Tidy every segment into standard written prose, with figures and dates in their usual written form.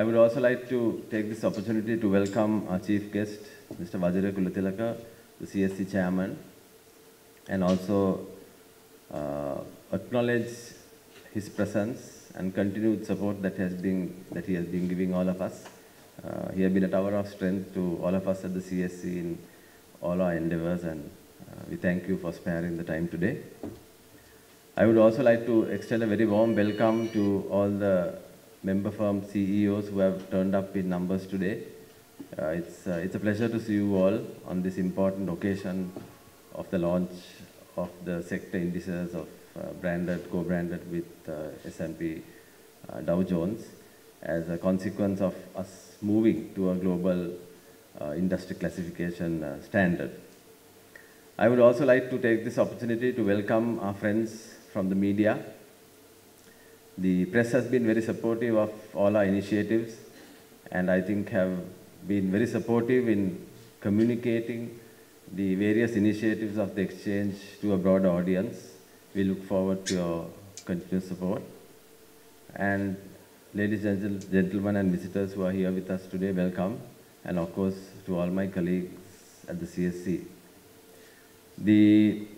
I would also like to take this opportunity to welcome our chief guest, Mr. Vajira Kulatilaka, the CSC chairman, and also acknowledge his presence and continued support that he has been giving all of us. He has been a tower of strength to all of us at the CSC in all our endeavors, and we thank you for sparing the time today. I would also like to extend a very warm welcome to all the member firm CEOs who have turned up in numbers today. It's a pleasure to see you all on this important occasion of the launch of the sector indices of co-branded with S&P Dow Jones as a consequence of us moving to a global industry classification standard. I would also like to take this opportunity to welcome our friends from the media. The press has been very supportive of all our initiatives, and I think have been very supportive in communicating the various initiatives of the exchange to a broader audience. We look forward to your continued support. And ladies and gentlemen and visitors who are here with us today, welcome. And of course, to all my colleagues at the CSC. The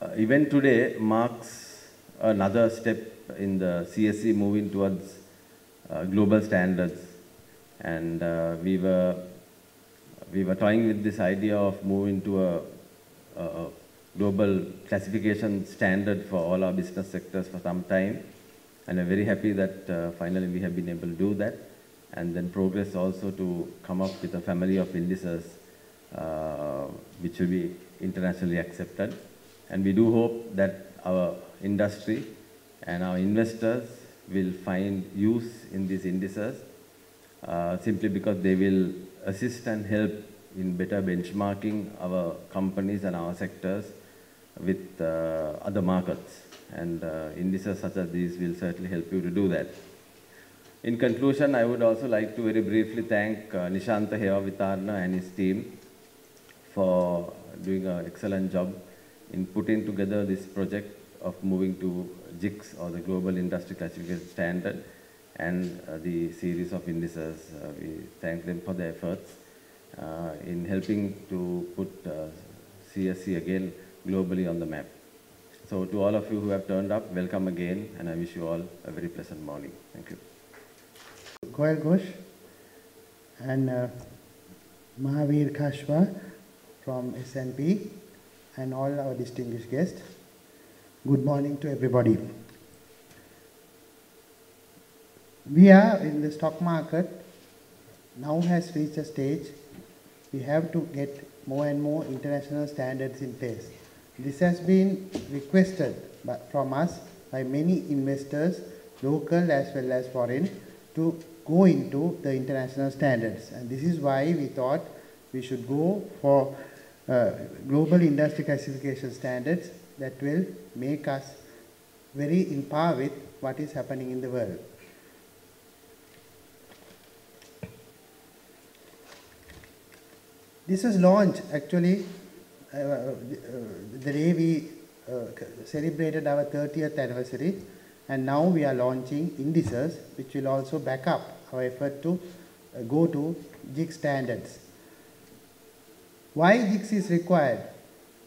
event today marks another step in the CSC moving towards global standards. And we were toying with this idea of moving to a global classification standard for all our business sectors for some time. And I'm very happy that finally we have been able to do that. And then progress also to come up with a family of indices which will be internationally accepted. And we do hope that our industry and our investors will find use in these indices simply because they will assist and help in better benchmarking our companies and our sectors with other markets. And indices such as these will certainly help you to do that. In conclusion, I would also like to very briefly thank Nishantha Hewavitarna and his team for doing an excellent job in putting together this project of moving to GICS, or the Global Industry Classification Standard, and the series of indices. We thank them for their efforts in helping to put CSC again globally on the map. So to all of you who have turned up, welcome again, and I wish you all a very pleasant morning. Thank you. Goel Ghosh and Mahavir Kashwa from S&P and all our distinguished guests. Good morning to everybody. We are in the stock market now has reached a stage we have to get more and more international standards in place. This has been requested from us by many investors, local as well as foreign, to go into the international standards. And this is why we thought we should go for global industry classification standards that will make us very in par with what is happening in the world. This was launched actually the day we celebrated our 30th anniversary, and now we are launching indices which will also back up our effort to go to GICS standards. Why GICS is required?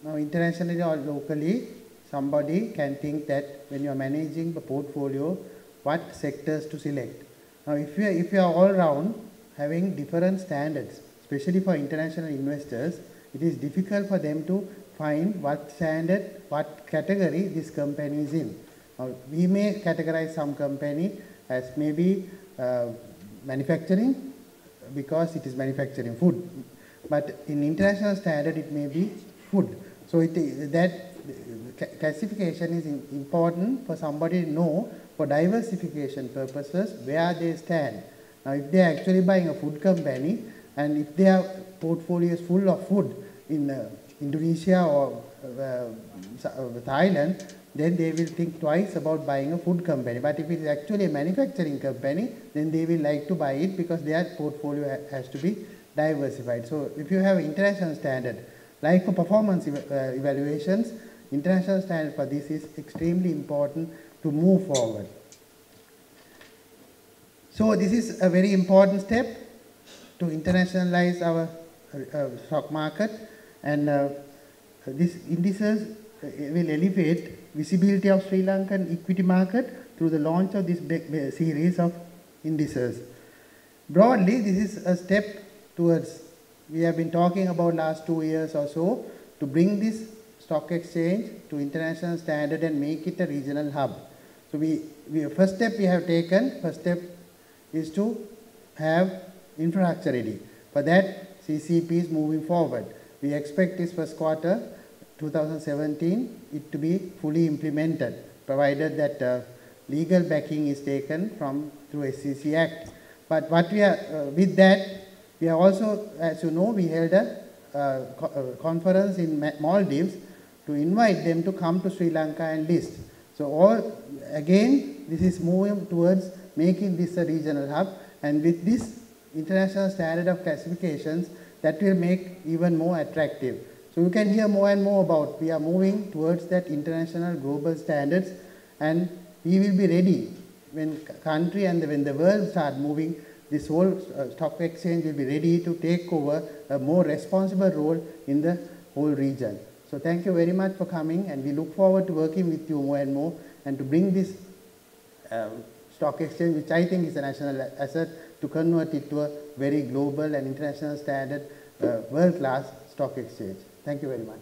Now internationally or locally, somebody can think that when you are managing the portfolio, what sectors to select. Now if you are all round having different standards, especially for international investors, it is difficult for them to find what standard, what category this company is in. Now, we may categorize some company as maybe manufacturing because it is manufacturing food. But in international standard, it may be food. So that classification is important for somebody to know for diversification purposes where they stand. Now, if they are actually buying a food company, and if their portfolio is full of food in Indonesia or Thailand, then they will think twice about buying a food company. But if it is actually a manufacturing company, then they will like to buy it because their portfolio has to be diversified. So if you have international standard, like for performance evaluations, international standard for this is extremely important to move forward. So this is a very important step to internationalize our stock market, and these indices will elevate visibility of Sri Lankan equity market through the launch of this big series of indices. Broadly, this is a step towards, we have been talking about last 2 years or so, to bring this stock exchange to international standard and make it a regional hub. So first step we have taken, first step is to have infrastructure ready. For that, CCP is moving forward. We expect this first quarter 2017 it to be fully implemented, provided that legal backing is taken through SEC Act. But what we are, with that, we are also, as you know, we held a conference in Maldives to invite them to come to Sri Lanka and list. So again, this is moving towards making this a regional hub, and with this international standard of classifications, that will make even more attractive. So you can hear more and more about, we are moving towards that international global standards, and we will be ready when country and when the world start moving, this whole stock exchange will be ready to take over a more responsible role in the whole region. So thank you very much for coming, and we look forward to working with you more and more, and to bring this stock exchange, which I think is a national asset, to convert it to a very global and international standard world-class stock exchange. Thank you very much.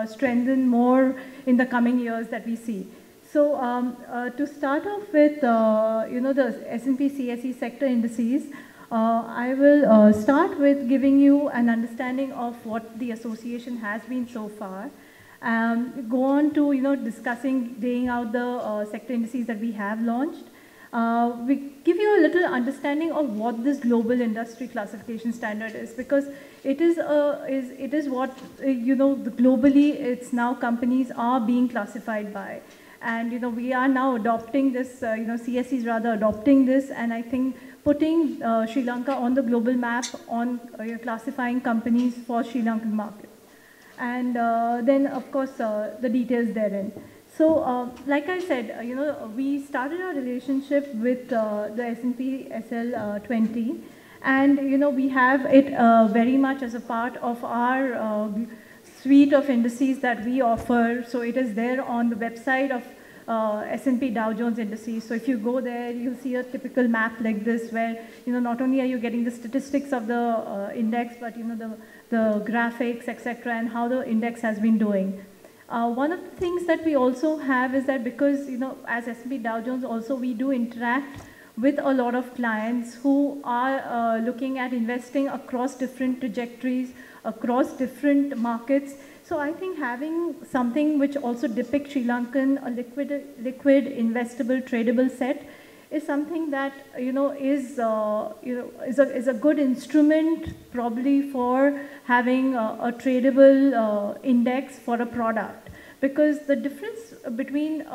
Strengthen more in the coming years that we see. So to start off with, the S&P CSE sector indices, I will start with giving you an understanding of what the association has been so far. Go on to, discussing, laying out the sector indices that we have launched. We give you a little understanding of what this global industry classification standard is, because it is what, globally it's now companies are being classified by. And, we are now adopting this, CSEs rather adopting this, and I think putting Sri Lanka on the global map on classifying companies for Sri Lankan market. And then, of course, the details therein. So, like I said, we started our relationship with the S&P SL 20, and we have it very much as a part of our suite of indices that we offer. So it is there on the website of S&P Dow Jones Indices. So if you go there, you'll see a typical map like this, where not only are you getting the statistics of the index, but the graphics, etc., and how the index has been doing. One of the things that we also have is that because, as S&P Dow Jones also, we do interact with a lot of clients who are looking at investing across different trajectories, across different markets. So I think having something which also depicts Sri Lankan, a liquid investable, tradable set, is something that, is a good instrument probably for having a tradable index for a product. Because the difference between,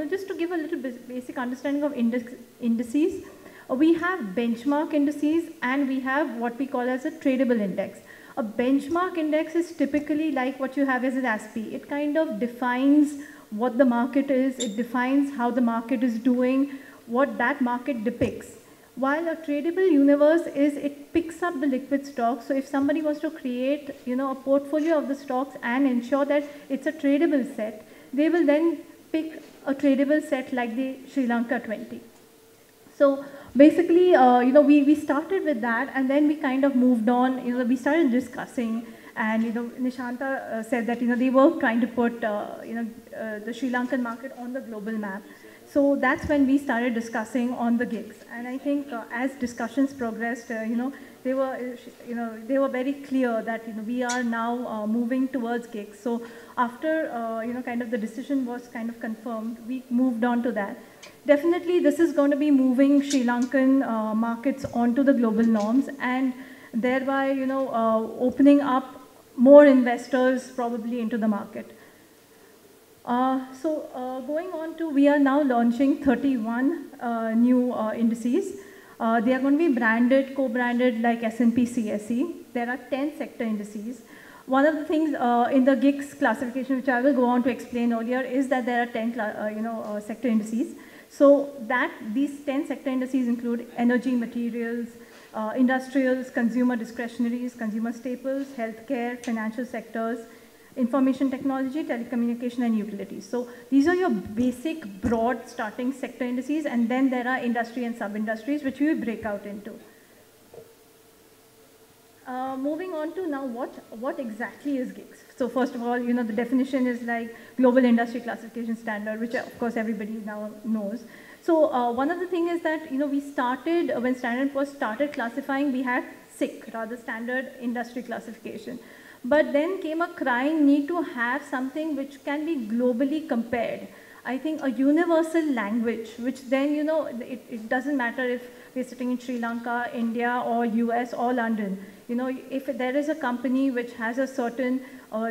just to give a little basic understanding of indices, we have benchmark indices and we have what we call as a tradable index. A benchmark index is typically like what you have as an ASPE. It kind of defines what the market is, it defines how the market is doing, what that market depicts. While a tradable universe is, it picks up the liquid stocks. So if somebody wants to create, a portfolio of the stocks and ensure that it's a tradable set, they will then pick a tradable set like the Sri Lanka 20. So basically, we started with that, and then we kind of moved on. We started discussing, and Nishanta said that they were trying to put the Sri Lankan market on the global map. So that's when we started discussing on the GICS. And I think as discussions progressed, they were very clear that we are now moving towards GICS. So after kind of the decision was kind of confirmed, we moved on to that. Definitely, this is going to be moving Sri Lankan markets onto the global norms, and thereby opening up more investors probably into the market. Going on to, we are now launching 31 new indices. They are going to be branded, co-branded like S&P CSE. There are 10 sector indices. One of the things in the GICS classification, which I will go on to explain earlier, is that there are 10 sector indices. So these 10 sector indices include energy, materials, industrials, consumer discretionaries, consumer staples, healthcare, financial sectors, information technology, telecommunication, and utilities. So these are your basic, broad starting sector indices, and then there are industry and sub-industries, which we will break out into. Moving on to now, what exactly is GICS? So first of all, the definition is like Global Industry Classification Standard, which of course everybody now knows. So one of the things is that, we started, when Standard & Poor's started classifying, we had SIC, rather Standard Industry Classification. But then came a crying need to have something which can be globally compared. I think a universal language, which then, it doesn't matter if we're sitting in Sri Lanka, India, or US, or London. If there is a company which has a certain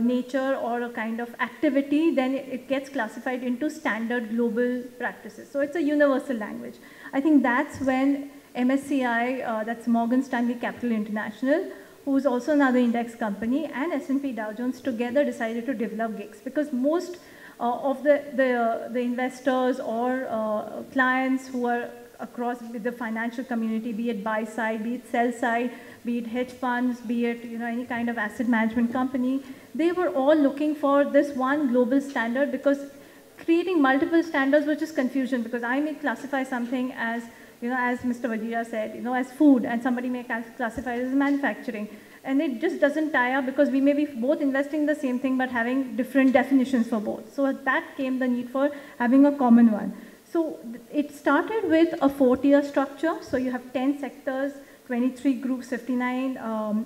nature or a kind of activity, then it gets classified into standard global practices. So it's a universal language. I think that's when MSCI, that's Morgan Stanley Capital International, who's also another index company, and S&P Dow Jones together decided to develop GICS, because most of the investors or clients who are across the financial community, be it buy side, be it sell side, be it hedge funds, be it any kind of asset management company, they were all looking for this one global standard, because creating multiple standards was just confusion, because I may classify something as as Mr. Vajira said, as food, and somebody may classify it as manufacturing. And it just doesn't tie up, because we may be both investing in the same thing but having different definitions for both. So that came the need for having a common one. So it started with a 4-tier structure. So you have 10 sectors, 23 groups, 59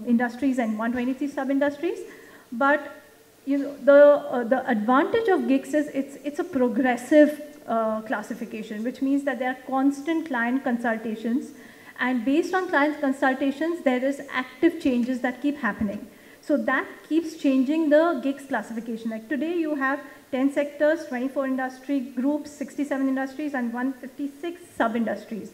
industries, and 123 sub-industries. But the advantage of GICS is it's a progressive classification, which means that there are constant client consultations, and based on client consultations, there is active changes that keep happening. So that keeps changing the GICS classification. Like today, you have 10 sectors, 24 industry groups, 67 industries, and 156 sub-industries.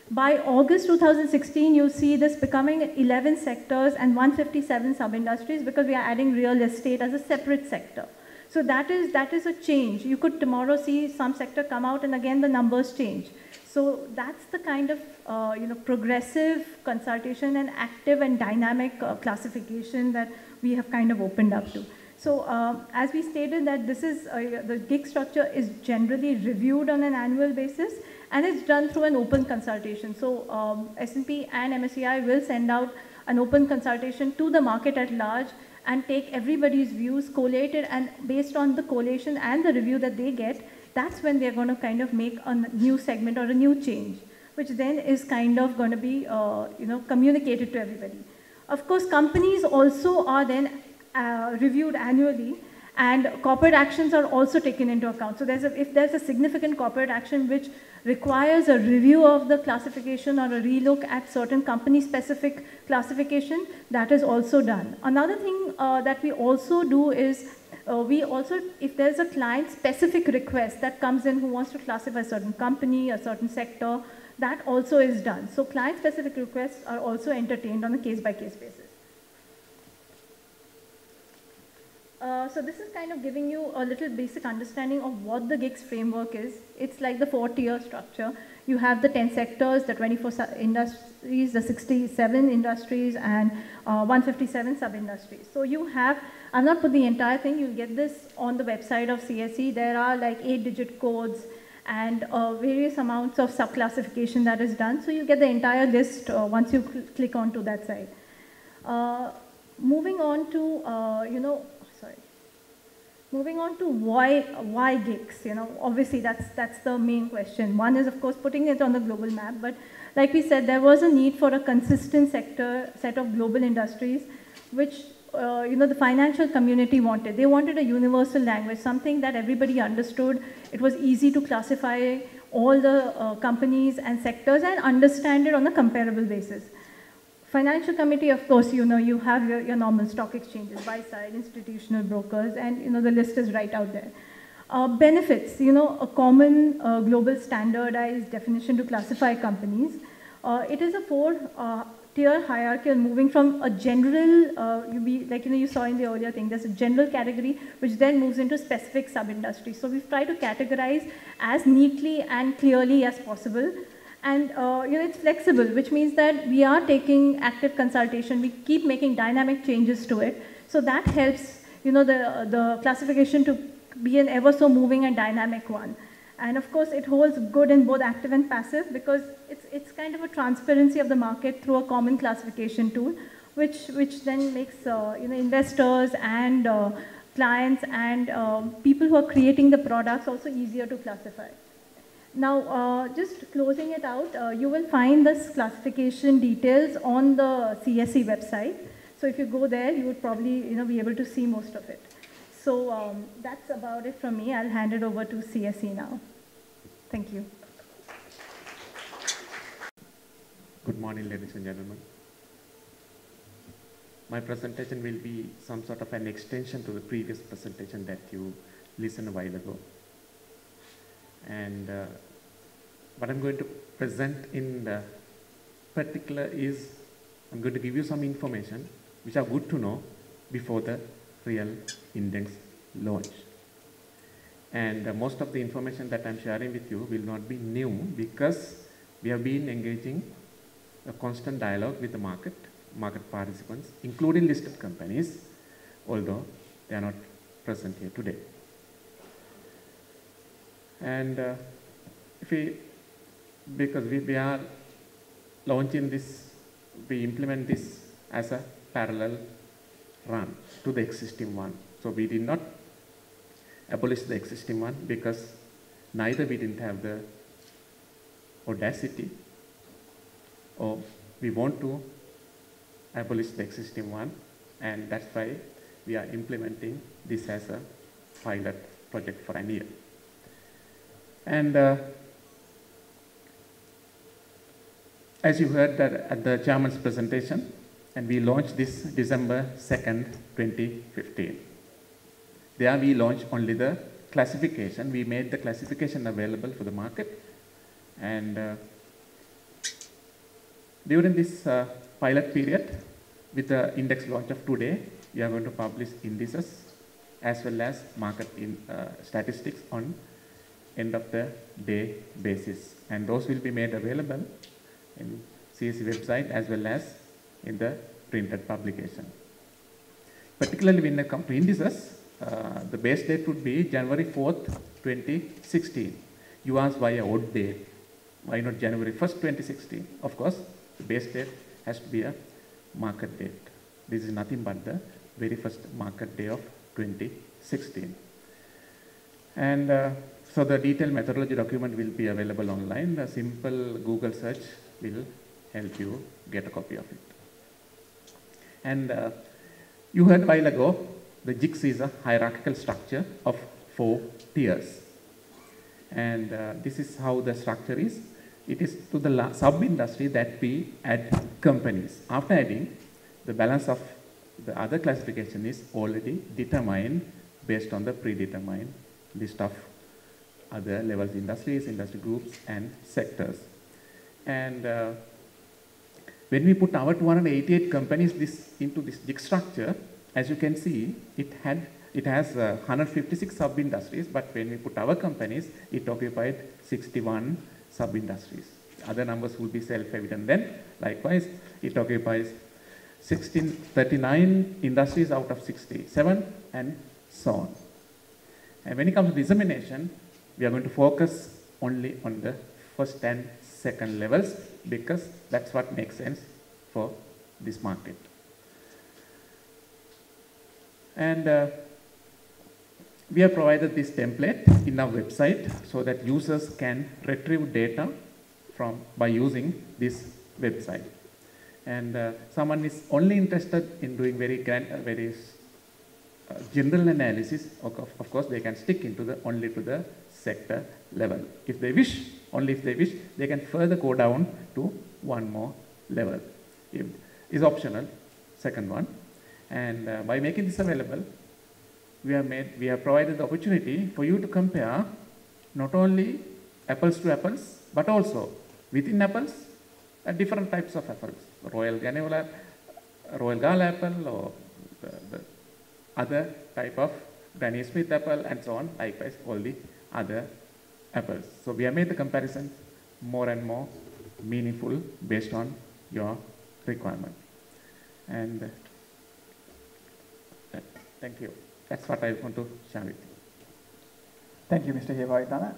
By August 2016, you see this becoming 11 sectors and 157 sub-industries, because we are adding real estate as a separate sector. So that is a change. You could tomorrow see some sector come out and again the numbers change. So that's the kind of progressive consultation and active and dynamic classification that we have kind of opened up to. So as we stated that this is, the GICS structure is generally reviewed on an annual basis, and it's done through an open consultation. So S&P and MSCI will send out an open consultation to the market at large and take everybody's views, collate it, and based on the collation and the review that they get, that's when they're going to kind of make a new segment or a new change, which then is kind of going to be communicated to everybody. Of course, companies also are then reviewed annually, and corporate actions are also taken into account. So if there's a significant corporate action which requires a review of the classification or a relook at certain company-specific classification, that is also done. Another thing that we also do is, if there's a client-specific request that comes in who wants to classify a certain company, a certain sector, that also is done. So client-specific requests are also entertained on a case-by-case basis. So this is kind of giving you a little basic understanding of what the GICS framework is. It's like the 4-tier structure. You have the 10 sectors, the 24 industries, the 67 industries, and 157 sub-industries. So you have, I'll not put the entire thing, you'll get this on the website of CSE. There are like 8-digit codes and various amounts of sub-classification that is done. So you get the entire list once you click onto that site. Moving on to, Moving on to why GICS, obviously that's the main question. One is, of course, putting it on the global map, but like we said, there was a need for a consistent set of global industries, which, the financial community wanted. They wanted a universal language, something that everybody understood. It was easy to classify all the companies and sectors and understand it on a comparable basis. Financial committee, of course, you have your normal stock exchanges, buy-side, institutional brokers, and the list is right out there. benefits, you know, a common global standardized definition to classify companies. It is a four-tier hierarchy moving from a general, you saw in the earlier thing, there's a general category which then moves into specific sub-industries. So we've tried to categorize as neatly and clearly as possible. And it's flexible, which means that we are taking active consultation. We keep making dynamic changes to it. So that helps, the classification to be an ever so moving and dynamic one. And of course, it holds good in both active and passive because it's kind of a transparency of the market through a common classification tool, which then makes investors and clients and people who are creating the products also easier to classify. Now, just closing it out, you will find this classification details on the CSE website. So if you go there, you would probably be able to see most of it. So that's about it from me. I'll hand it over to CSE now. Thank you. Good morning, ladies and gentlemen. My presentation will be some sort of an extension to the previous presentation that you listened a while ago. And what I'm going to present in particular is I'm going to give you some information which are good to know before the real index launch. And most of the information that I'm sharing with you will not be new because we have been engaging a constant dialogue with the market participants, including listed companies, although they are not present here today. And because we are launching this, we implement this as a parallel run to the existing one. So we did not abolish the existing one because neither we didn't have the audacity or we want to abolish the existing one, and that's why we are implementing this as a pilot project for an year. And as you heard at the chairman's presentation, and we launched this December 2nd, 2015. There we launched only the classification. We made the classification available for the market. And during this pilot period, with the index launch of today, we are going to publish indices as well as market statistics on end of the day basis. And those will be made available in CSE website as well as in the printed publication. Particularly when it comes to indices, the base date would be January 4th, 2016. You ask why a odd date? Why not January 1st, 2016? Of course, the base date has to be a market date. This is nothing but the very first market day of 2016. And so the detailed methodology document will be available online. The simple Google search will help you get a copy of it. And you heard a while ago, the GICS is a hierarchical structure of 4 tiers. And this is how the structure is. It is to the sub-industry that we add companies. After adding, the balance of the other classification is already determined based on the predetermined list of other levels, industries, industry groups, and sectors. And when we put our 288 companies into this GICS structure, as you can see, it has 156 sub-industries, but when we put our companies, it occupied 61 sub-industries. Other numbers will be self-evident then. Likewise, it occupies 39 industries out of 67, and so on. And when it comes to dissemination, we are going to focus only on the first and second levels because that's what makes sense for this market. And we have provided this template in our website so that users can retrieve data by using this website. And someone is only interested in doing very general analysis, of course, they can stick into only to the sector level. If they wish, only if they wish, they can further go down to one more level. It is optional, second one. And by making this available, we have provided the opportunity for you to compare not only apples to apples, but also within apples, different types of apples, Royal Gala apple, or the other type of Granny Smith apple, and so on, likewise all the other apples. So we have made the comparison more and more meaningful based on your requirement. And thank you. That's what I want to share with you. Thank you, Mr. Hewaitana.